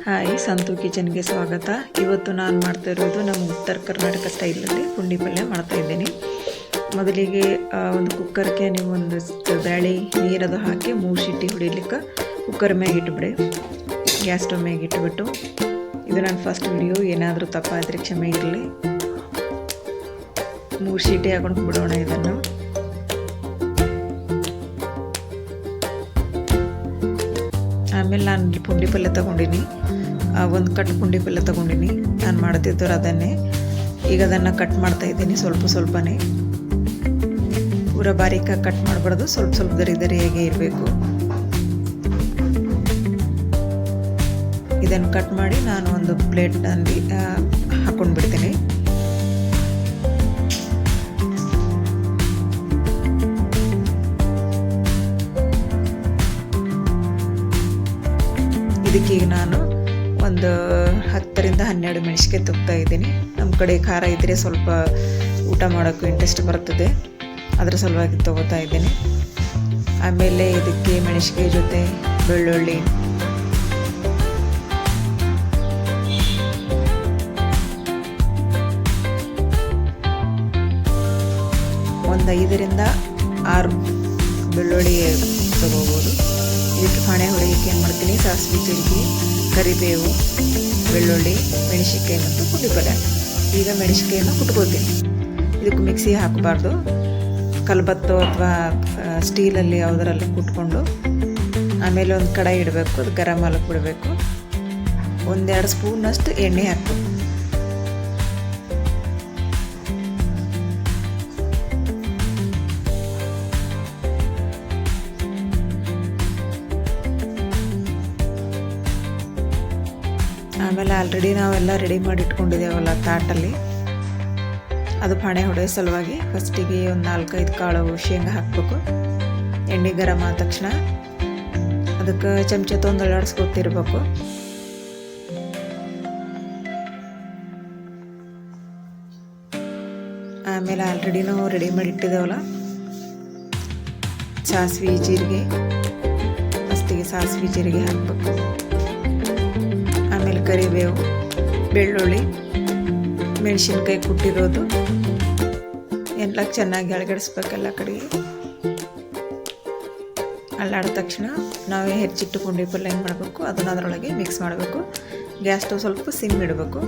Hi, Santu ಕಿಚನ್ಗೆ ಸ್ವಾಗತ. ಇವತ್ತು ನಾನು ಮಾಡ್ತಾ ಇರೋದು ನಮ್ಮ ಉತ್ತರ ಕರ್ನಾಟಕ ಸ್ಟೈಲಲ್ಲಿ ಪುಂಡಿ ಪಲ್ಯ ಮಾಡ್ತಾ ಇದ್ದೀನಿ. ಮೊದಲಿಗೆ ಒಂದು ಕುಕ್ಕರ್ಗೆ ನೀವು ಒಂದಷ್ಟು ಬೇಳೆ ನೀರದು ಹಾಕಿ 3 ಸೀಟಿ ಹೊಡಿಲಿಕ್ಕೆ ಕುಕ್ಕರ್ ಮ್ಯಾಗ ಇಟ್ಬಿಡಿ. ಗ್ಯಾಸ್ ಸ್ಟವ್ ಮ್ಯಾಗ ಇಟ್ಬಿಟ್ಟು, ಇದು ನನ್ನ ಫಸ್ಟ್ ವಿಡಿಯೋ, ಏನಾದರೂ ತಪ್ಪಾದರೆ ಕ್ಷಮೆ ಇರಲಿ. 3 ಸೀಟಿ ಹಾಕೊಂಡು ಬಿಡೋಣ ಇದನ್ನು. ಆಮೇಲೆ ನಾನು ಪುಂಡಿ ಪಲ್ಯ ತೊಗೊಂಡಿನಿ, ಒಂದು ಕಟ್ ಪುಂಡಿ ಪಲ್ಯ ತೊಗೊಂಡಿನಿ. ನಾನು ಮಾಡ್ತಿದ್ದವ್ರು ಅದನ್ನೇ. ಈಗ ಅದನ್ನು ಕಟ್ ಮಾಡ್ತಾ ಇದ್ದೀನಿ ಸ್ವಲ್ಪನೇ. ಪೂರ ಬಾರೀಕಾಗಿ ಕಟ್ ಮಾಡಬಾರ್ದು, ಸ್ವಲ್ಪ ದರಿಯಾಗಿ ಇರಬೇಕು. ಇದನ್ನು ಕಟ್ ಮಾಡಿ ನಾನು ಒಂದು ಪ್ಲೇಟ್ನಲ್ಲಿ ಹಾಕೊಂಡು ಬಿಡ್ತೀನಿ. ಇದಕ್ಕೆ ಈಗ ನಾನು ಒಂದು 10ರಿಂದ 12 ಮೆಣಸಿನ್ಕಾಯಿ ತುಗ್ತಾ ಇದ್ದೀನಿ. ನಮ್ಮ ಕಡೆ ಖಾರ ಇದ್ದರೆ ಸ್ವಲ್ಪ ಊಟ ಮಾಡೋಕ್ಕೂ ಇಂಟ್ರೆಸ್ಟ್ ಬರ್ತದೆ, ಅದರ ಸಲುವಾಗಿ ತೊಗೋತಾ ಇದ್ದೀನಿ. ಆಮೇಲೆ ಇದಕ್ಕೆ ಮೆಣಸಿನ್ಕಾಯಿ ಜೊತೆ ಬೆಳ್ಳುಳ್ಳಿ, ಒಂದು 5ರಿಂದ 6 ಬೆಳ್ಳುಳ್ಳಿ ತಗೋಬೋದು. ಇದಕ್ಕೆ ಪಾಣೆ ಹೊಡೆಯೋಕ್ಕೆ ಏನು ಮಾಡ್ತೀನಿ, ಸಾಸಿವೆ, ಜೀರಿಗೆ, ಕರಿಬೇವು, ಬೆಳ್ಳುಳ್ಳಿ, ಮೆಣಸಿನ್ಕಾಯಿ ಮತ್ತು ಪುಂಡಿ ಪಲ್ಯ. ಈಗ ಮೆಣಸಿನ್ಕಾಯನ್ನು ಕುಟ್ಕೋತೀನಿ. ಇದಕ್ಕೆ ಮಿಕ್ಸಿ ಹಾಕಬಾರ್ದು, ಕಲ್ಬತ್ತು ಅಥವಾ ಸ್ಟೀಲಲ್ಲಿ ಯಾವುದರಲ್ಲಿ ಕುಟ್ಕೊಂಡು ಆಮೇಲೆ ಒಂದು ಕಡಾಯಿ ಇಡಬೇಕು. ಅದು ಗರಂ ಹಾಲಕ್ಕೆ ಬಿಡಬೇಕು. 1-2 ಸ್ಪೂನಷ್ಟು ಎಣ್ಣೆ ಹಾಕಬೇಕು. ಆಮೇಲೆ ಆಲ್ರೆಡಿ ನಾವೆಲ್ಲ ರೆಡಿ ಮಾಡಿ ಇಟ್ಕೊಂಡಿದ್ದೇವಲ್ಲ ತಾಟಲ್ಲಿ, ಅದು ಪಾಣೆ ಹೊಡೆಯೋ ಸಲುವಾಗಿ ಫಸ್ಟಿಗೆ ಒಂದು 4-5 ಕಾಳು ಶೇಂಗಾ ಹಾಕಬೇಕು. ಎಣ್ಣೆ ಗರಂ ಆದ ತಕ್ಷಣ ಅದಕ್ಕೆ ಚಮಚ ತೊಂದು ಅಲ್ಲಾಡಿಸ್ಕೊತಿರ್ಬೇಕು. ಆಮೇಲೆ ಆಲ್ರೆಡಿ ನಾವು ರೆಡಿ ಮಾಡಿ ಇಟ್ಟಿದ್ದೇವಲ್ಲ ಸಾಸಿವೆ, ಜೀರಿಗೆ, ಫಸ್ಟಿಗೆ ಸಾಸಿವೆ ಜೀರಿಗೆ ಹಾಕಬೇಕು. ಆಮೇಲೆ ಕರಿಬೇವು, ಬೆಳ್ಳುಳ್ಳಿ, ಮೆಣಸಿನ್ಕಾಯಿ ಕುಟ್ಟಿರೋದು ಎಲ್ಲ ಚೆನ್ನಾಗಿ ಅಳಗಡಿಸ್ಬೇಕು. ಎಲ್ಲ ಕಡೆಗೆ ಅಲ್ಲಾಡಿದ ತಕ್ಷಣ ನಾವೇ ಹೆಚ್ಚಿಟ್ಟು ಪುಂಡಿ ಪಲ್ಯ ಏನು ಮಾಡಬೇಕು, ಅದನ್ನು ಅದರೊಳಗೆ ಮಿಕ್ಸ್ ಮಾಡಬೇಕು. ಗ್ಯಾಸ್ ಸ್ಟವ್ ಸ್ವಲ್ಪ ಸಿಮ್ ಇಡಬೇಕು.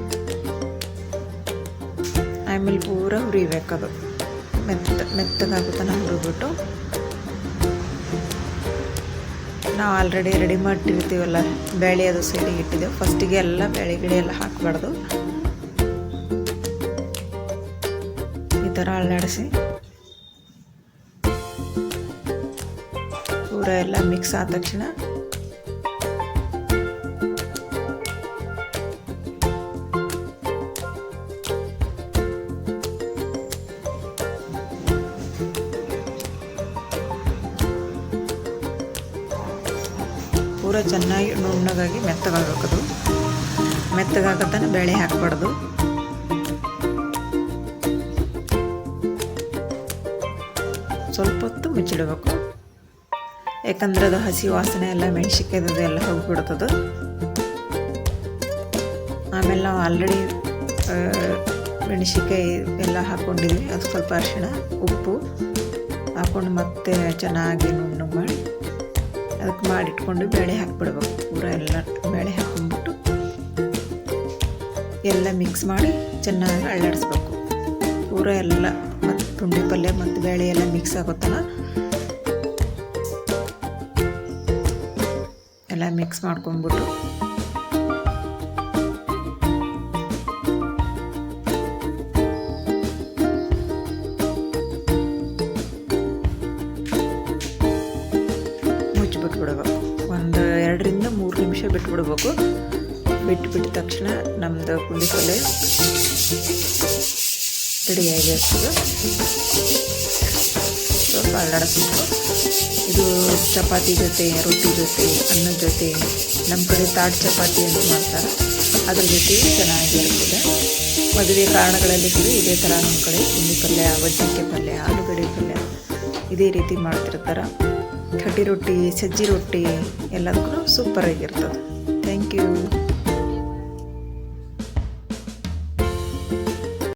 ಆಮೇಲೆ ಪೂರ ಹುರಿಬೇಕು. ಅದು ಮೆತ್ತಗಾಗುತ್ತಾನ ಹುರಿಬಿಟ್ಟು ನಾವು ಆಲ್ರೆಡಿ ರೆಡಿ ಮಾಡಿಟ್ಟಿರ್ತೀವಲ್ಲ ಬೇಳೆ, ಅದು ಸೈಡಿಗೆ ಇಟ್ಟಿದ್ದೆವು. ಫಸ್ಟಿಗೆ ಎಲ್ಲ ಬೇಳೆ ಗಿಡ ಎಲ್ಲ ಹಾಕಬಾರ್ದು. ಈ ಥರ ಅಲ್ಲಾಡಿಸಿ ಪೂರ ಎಲ್ಲ ಮಿಕ್ಸ್ ಆದ ತಕ್ಷಣ ಪೂರ ಚೆನ್ನಾಗಿ ನುಣ್ಣಗಾಗಿ ಮೆತ್ತಗಾಗಬೇಕು. ಮೆತ್ತಗಾಗತ್ತಾನೆ ಬೇಳೆ ಹಾಕಬಾರ್ದು. ಸ್ವಲ್ಪ ಹೊತ್ತು ಮುಚ್ಚಿಡಬೇಕು, ಯಾಕಂದ್ರೆ ಅದು ಹಸಿ ವಾಸನೆ ಎಲ್ಲ ಮೆಣಸಿನ್ಕಾಯ್ದು ಎಲ್ಲ ಹೋಗಿಬಿಡ್ತದೆ. ಆಮೇಲೆ ನಾವು ಆಲ್ರೆಡಿ ಮೆಣಸಿನ್ಕಾಯಿ ಎಲ್ಲ ಹಾಕ್ಕೊಂಡಿದ್ವಿ. ಅದು ಸ್ವಲ್ಪ ಅರಿಶಿಣ, ಉಪ್ಪು ಹಾಕ್ಕೊಂಡು ಮತ್ತೆ ಚೆನ್ನಾಗಿ ನುಣ್ಣು ಮಾಡಿ ಅದಕ್ಕೆ ಮಾಡಿಟ್ಕೊಂಡು ಬೇಳೆ ಹಾಕಿಬಿಡ್ಬೇಕು. ಪೂರ ಎಲ್ಲ ಬೇಳೆ ಹಾಕ್ಕೊಂಡ್ಬಿಟ್ಟು ಎಲ್ಲ ಮಿಕ್ಸ್ ಮಾಡಿ ಚೆನ್ನಾಗಿ ಅಳ್ಳಾಡಿಸ್ಬೇಕು. ಪೂರ ಎಲ್ಲ ಮತ್ತು ಪುಂಡಿ ಪಲ್ಯ ಮತ್ತು ಬೇಳೆ ಎಲ್ಲ ಮಿಕ್ಸ್ ಆಗುತ್ತಲ್ಲ, ಎಲ್ಲ ಮಿಕ್ಸ್ ಮಾಡ್ಕೊಂಡ್ಬಿಟ್ಟು ಬಿಟ್ಬಿಡ್ಬೇಕು. ಒಂದು 2ರಿಂದ 3 ನಿಮಿಷ ಬಿಟ್ಬಿಡ್ಬೇಕು. ಬಿಟ್ಟ ತಕ್ಷಣ ನಮ್ಮದು ಪುಂಡಿ ಪಲ್ಯ ರೆಡಿಯಾಗಿರ್ತದೆ. ಸ್ವಲ್ಪ ಅಲ್ಲಾಡಿಸ್ಬೇಕು. ಇದು ಚಪಾತಿ ಜೊತೆ, ರೊಟ್ಟಿ ಜೊತೆ, ಅನ್ನದ ಜೊತೆ, ನಮ್ಮ ಕಡೆ ತಾಟ್ ಚಪಾತಿ ಅಂತ ಮಾಡ್ತಾರೆ, ಅದ್ರ ಜೊತೆ ಚೆನ್ನಾಗಿರ್ತದೆ. ಮದುವೆ ಕಾರಣಗಳಲ್ಲಿ ಕೂಡ ಇದೇ ಥರ ನಮ್ಮ ಕಡೆ ಪುಂಡಿ ಪಲ್ಯ, ಬದ್ನಿಕಾಯಿ ಪಲ್ಯ, ಆಲೂಗಡ್ಡೆ ಪಲ್ಯ ಇದೇ ರೀತಿ ಮಾಡ್ತಿರ್ತಾರೆ. ಕಟ್ಟಿ ರೊಟ್ಟಿ, ಸಜ್ಜಿ ರೊಟ್ಟಿ ಎಲ್ಲದಕ್ಕೂ ಸೂಪರಾಗಿರ್ತದೆ. Thank you.